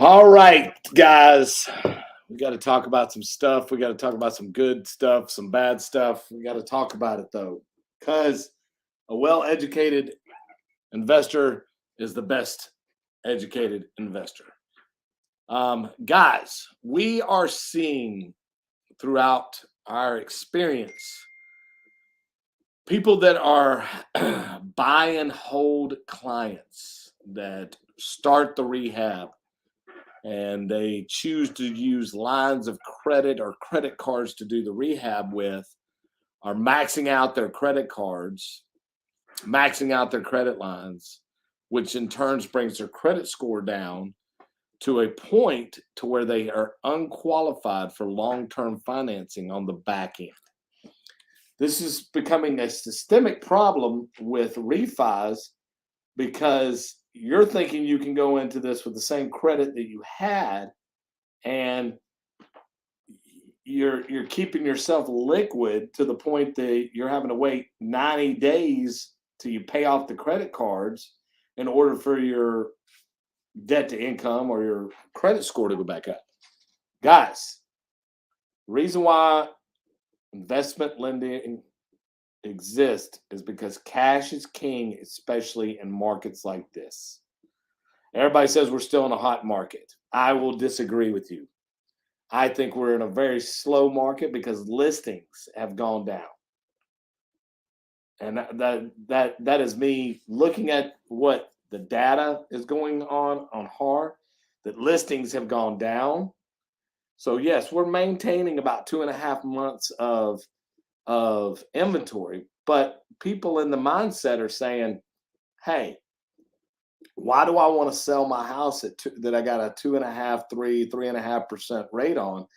All right, guys. We got to talk about some stuff. We got to talk about some good stuff, some bad stuff. We got to talk about it though, because a well educated investor is the best educated investor. Guys, we are seeing throughout our experience people that are buy and hold clients that start the rehab and they choose to use lines of credit or credit cards to do the rehab with are maxing out their credit cards, maxing out their credit lines, which in turn brings their credit score down to a point to where they are unqualified for long-term financing on the back end. This is becoming a systemic problem with refis because you're thinking you can go into this with the same credit that you had, and you're keeping yourself liquid to the point that you're having to wait 90 days till you pay off the credit cards in order for your debt to income or your credit score to go back up. Guys, reason why investment lending exist is because cash is king, especially in markets like this. Everybody says we're still in a hot market. I will disagree with you. I think we're in a very slow market because listings have gone down. And that is me looking at what the data is going on HAR, that listings have gone down. So yes, we're maintaining about 2.5 months of inventory, but people in the mindset are saying, hey, why do I want to sell my house that I got a 2.5, 3.5% rate on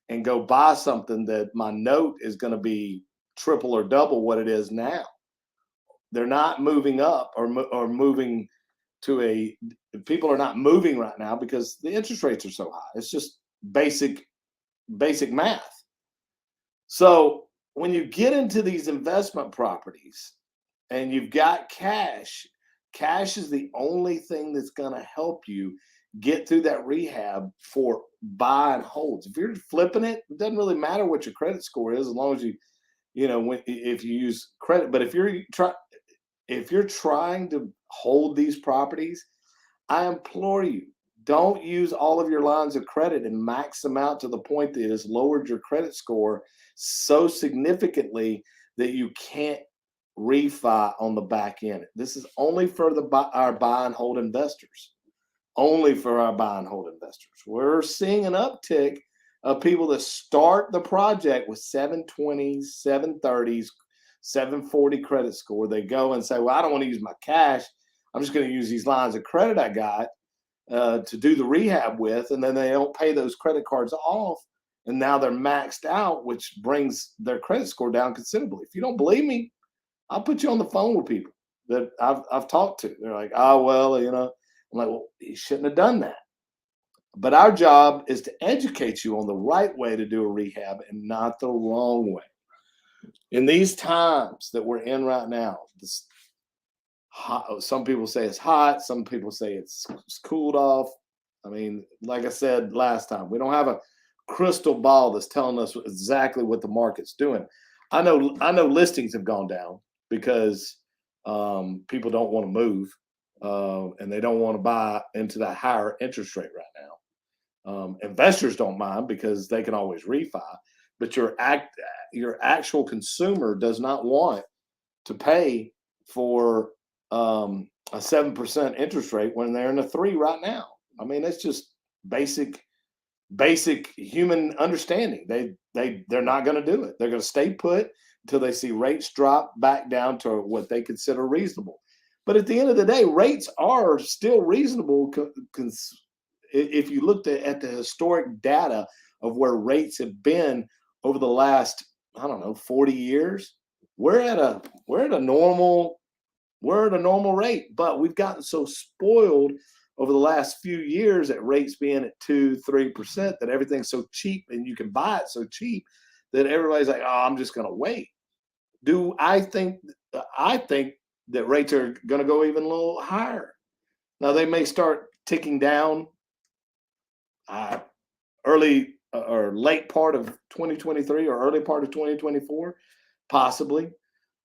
and go buy something that my note is going to be triple or double what it is now? They're not moving up or moving to people are not moving right now because the interest rates are so high. It's just basic math. So when you get into these investment properties and you've got cash is the only thing that's going to help you get through that rehab for buy and holds. If you're flipping it, it doesn't really matter what your credit score is as long as if you use credit. But if you're trying to hold these properties, I implore you, don't use all of your lines of credit and max them out to the point that it has lowered your credit score so significantly that you can't refi on the back end. This is only for our buy and hold investors. Only for our buy and hold investors. We're seeing an uptick of people that start the project with 720s, 730s, 740 credit score. They go and say, well, I don't want to use my cash. I'm just going to use these lines of credit I got to do the rehab with, and then they don't pay those credit cards off, and now they're maxed out, which brings their credit score down considerably. If you don't believe me, I'll put you on the phone with people that I've talked to. They're like, oh, well, I'm like, well, you shouldn't have done that. But our job is to educate you on the right way to do a rehab and not the wrong way. In these times that we're in right now, some people say it's hot. Some people say it's cooled off. I mean, like I said last time, we don't have a crystal ball that's telling us exactly what the market's doing. I know listings have gone down because people don't want to move and they don't want to buy into that higher interest rate right now. Investors don't mind because they can always refi, but your actual consumer does not want to pay for a 7% interest rate when they're in a 3 right now. I mean, it's just basic human understanding. They're not going to do it. They're going to stay put until they see rates drop back down to what they consider reasonable. But at the end of the day, rates are still reasonable. If you looked at the historic data of where rates have been over the last, 40 years, we're at a normal rate. But we've gotten so spoiled over the last few years at rates being at 2-3% that everything's so cheap and you can buy it so cheap that everybody's like, oh, I'm just going to wait. I think that rates are going to go even a little higher. Now they may start ticking down early or late part of 2023 or early part of 2024, possibly.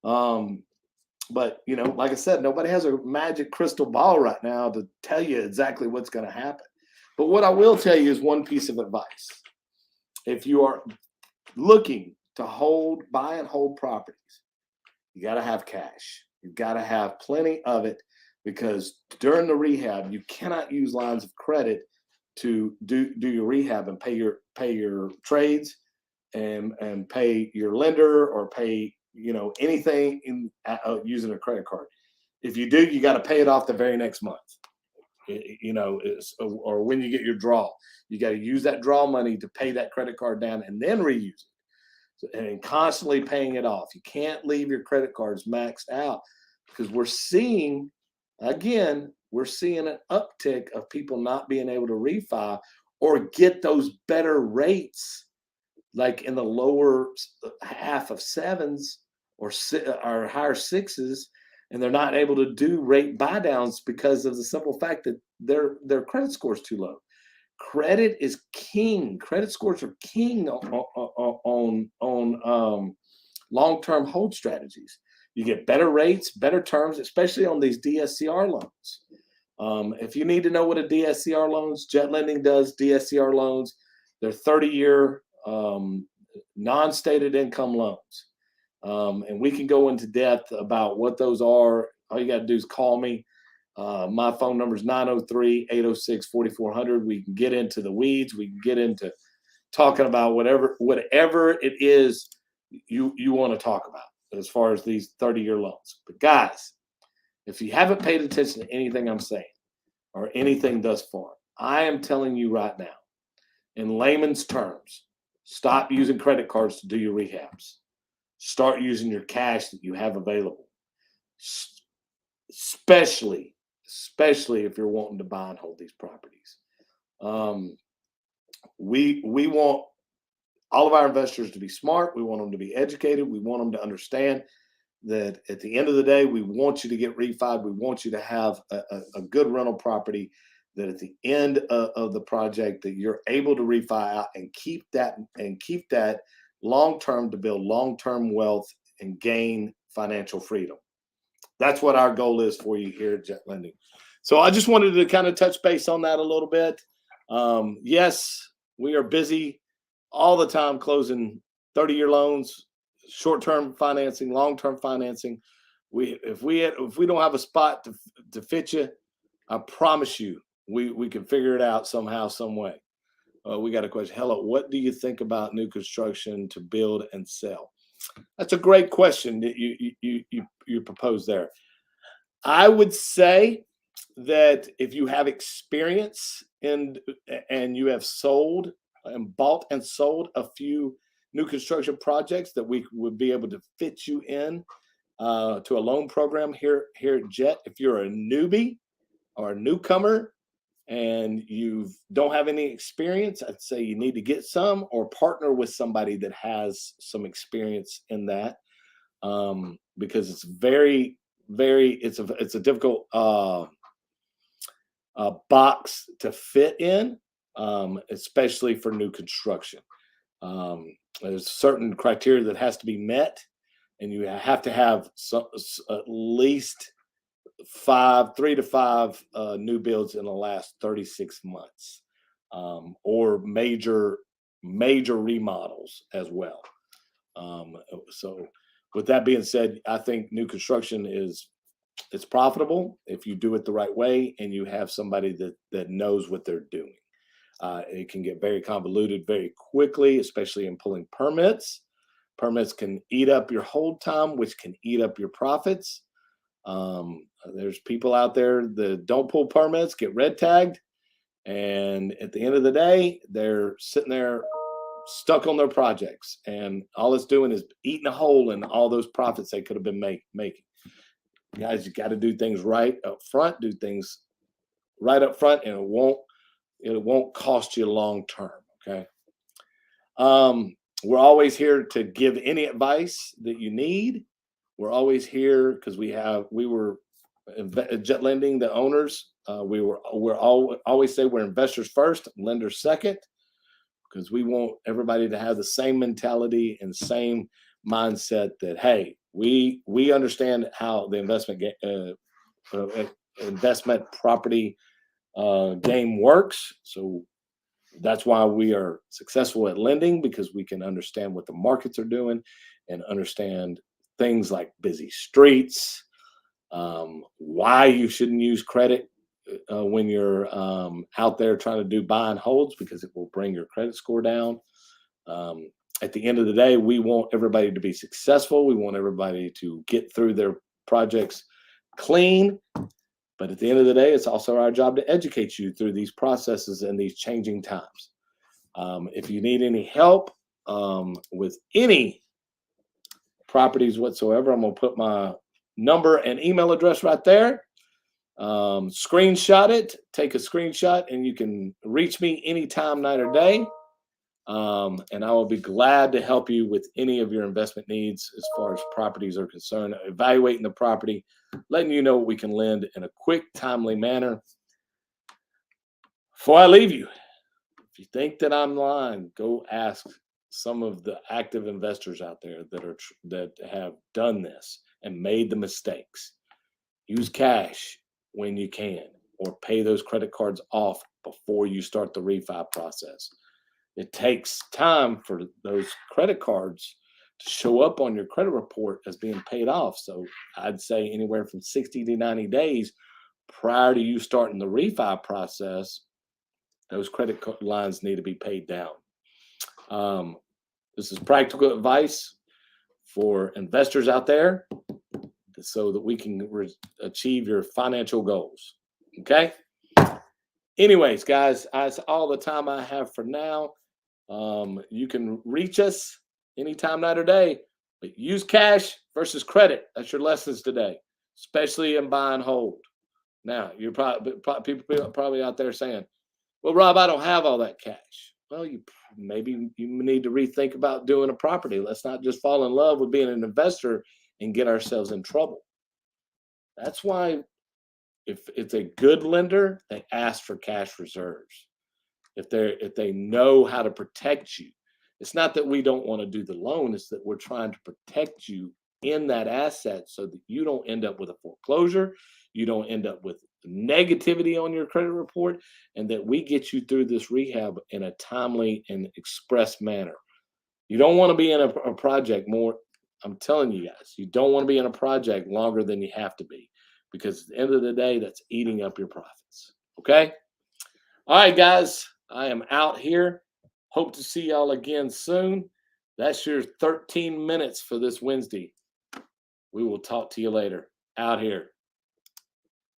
But like I said, nobody has a magic crystal ball right now to tell you exactly what's going to happen. But what I will tell you is one piece of advice. If you are looking to buy and hold properties, you got to have cash. You've got to have plenty of it, because during the rehab, you cannot use lines of credit to do your rehab and pay your trades and pay your lender or pay anything in using a credit card. If you do, you got to pay it off the very next month. Or when you get your draw, you got to use that draw money to pay that credit card down and then reuse it. And constantly paying it off. You can't leave your credit cards maxed out, because we're seeing an uptick of people not being able to refi or get those better rates, like in the lower half of sevens or higher sixes, and they're not able to do rate buy downs because of the simple fact that their credit score is too low. Credit is king. Credit scores are king on long-term hold strategies. You get better rates, better terms, especially on these DSCR loans. If you need to know what a DSCR loans, Jet Lending does DSCR loans. They're 30-year non-stated income loans. And we can go into depth about what those are. All you got to do is call me. My phone number is 903-806-4400. We can get into the weeds. We can get into talking about whatever it is you want to talk about as far as these 30-year loans. But guys, if you haven't paid attention to anything I'm saying or anything thus far, I am telling you right now, in layman's terms, stop using credit cards to do your rehabs. Start using your cash that you have available, especially if you're wanting to buy and hold these properties. We want all of our investors to be smart. We want them to be educated. We want them to understand that at the end of the day, we want you to get refied. We want you to have a good rental property that at the end of the project that you're able to refi out and keep that long-term to build long-term wealth and gain financial freedom. That's what our goal is for you here at Jet Lending. So I just wanted to kind of touch base on that a little bit. Yes, we are busy all the time closing 30-year loans, short-term financing, long-term financing. If we don't have a spot to fit you, I promise you we can figure it out somehow, some way. We got a question. Hello, what do you think about new construction to build and sell? That's a great question that you propose there. I would say that if you have experience and you have sold and bought and sold a few new construction projects, that we would be able to fit you in to a loan program here at Jet. If you're a newbie or a newcomer and you don't have any experience, I'd say you need to get some or partner with somebody that has some experience in that, because it's it's a difficult box to fit in, especially for new construction. There's certain criteria that has to be met, and you have to have at least 3 to 5 new builds in the last 36 months, or major remodels as well. So with that being said, I think new construction it's profitable if you do it the right way and you have somebody that knows what they're doing. It can get very convoluted very quickly, especially in pulling permits. Permits can eat up your hold time, which can eat up your profits. There's people out there that don't pull permits, get red tagged, and at the end of the day, they're sitting there stuck on their projects, and all it's doing is eating a hole in all those profits they could have been making. Guys, you got to do things right up front, and it won't cost you long term. Okay. We're always here to give any advice that you need. We're always here because we were Jet Lending, the owners, always say we're investors first, lenders second, because we want everybody to have the same mentality and same mindset that, hey, we understand how the investment property game works. So that's why we are successful at lending, because we can understand what the markets are doing and understand things like busy streets, why you shouldn't use credit when you're out there trying to do buy and holds, because it will bring your credit score down. At the end of the day, we want everybody to be successful. We want everybody to get through their projects clean. But at the end of the day, it's also our job to educate you through these processes and these changing times. If you need any help with any properties whatsoever, I'm going to put my number and email address right there. Screenshot it, take a screenshot, and you can reach me anytime, night or day. And I will be glad to help you with any of your investment needs as far as properties are concerned, evaluating the property, letting you know what we can lend in a quick, timely manner. Before I leave you, if you think that I'm lying, go ask some of the active investors out there that have done this and made the mistakes. Use cash when you can, or pay those credit cards off before you start the refi process. It takes time for those credit cards to show up on your credit report as being paid off. So I'd say anywhere from 60 to 90 days prior to you starting the refi process, those credit lines need to be paid down. This is practical advice for investors out there so that we can achieve your financial goals. Okay? Anyways, guys, that's all the time I have for now. You can reach us anytime, night or day, but use cash versus credit. That's your lessons today, especially in buy and hold. Now, you're people probably out there saying, well, Rob, I don't have all that cash. Well, maybe you need to rethink about doing a property. Let's not just fall in love with being an investor and get ourselves in trouble. That's why if it's a good lender, they ask for cash reserves. If they know how to protect you. It's not that we don't want to do the loan, it's that we're trying to protect you in that asset so that you don't end up with a foreclosure, you don't end up with negativity on your credit report, and that we get you through this rehab in a timely and express manner. You don't want to be in a project more. I'm telling you guys, you don't want to be in a project longer than you have to be, because at the end of the day, that's eating up your profits. Okay? All right, guys, I am out here. Hope to see y'all again soon. That's your 13 minutes for this Wednesday. We will talk to you later. Out here.